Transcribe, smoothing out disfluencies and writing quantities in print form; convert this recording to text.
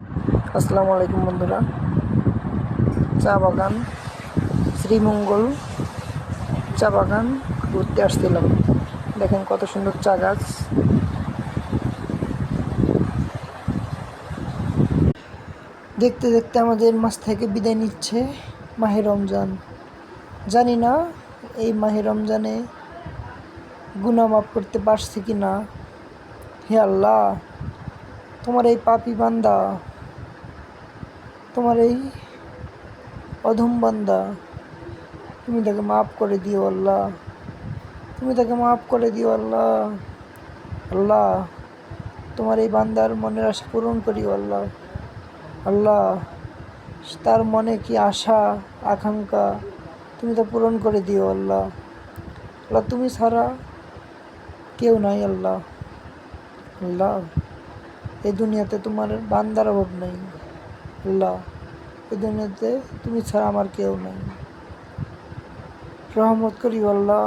আসসালামু আলাইকুম বন্ধুরা। চা বাগান শ্রীমঙ্গল চা বাগান ঘুরতে আসছিলাম। দেখেন কত সুন্দর চা গাছ। দেখতে দেখতে আমাদের মাছ থেকে বিদায় নিচ্ছে মাহে রমজান। জানি না এই মাহে রমজানে গুনাহ মাফ করতে পারছি কি না। হে আল্লাহ, তোমার এই পাপী বান্দা, তোমার এই অধম বান্দা, তুমি তাকে মাফ করে দিও আল্লাহ, তুমি তাকে মাফ করে দিও আল্লাহ। আল্লাহ, তোমার এই বান্দার মনের আশা পূরণ করিও আল্লাহ। আল্লাহ, তার মনে কি আশা আকাঙ্ক্ষা তুমি তা পূরণ করে দিও আল্লাহ। আল্লাহ, তুমি ছাড়া কেউ নাই আল্লাহ। আল্লাহ, এই দুনিয়াতে তোমার বান্দার অভাব নাই আল্লাহ। এই দুনিয়াতে তুমি ছাড়া আমার কেউ নাই। রহমত করিও আল্লাহ।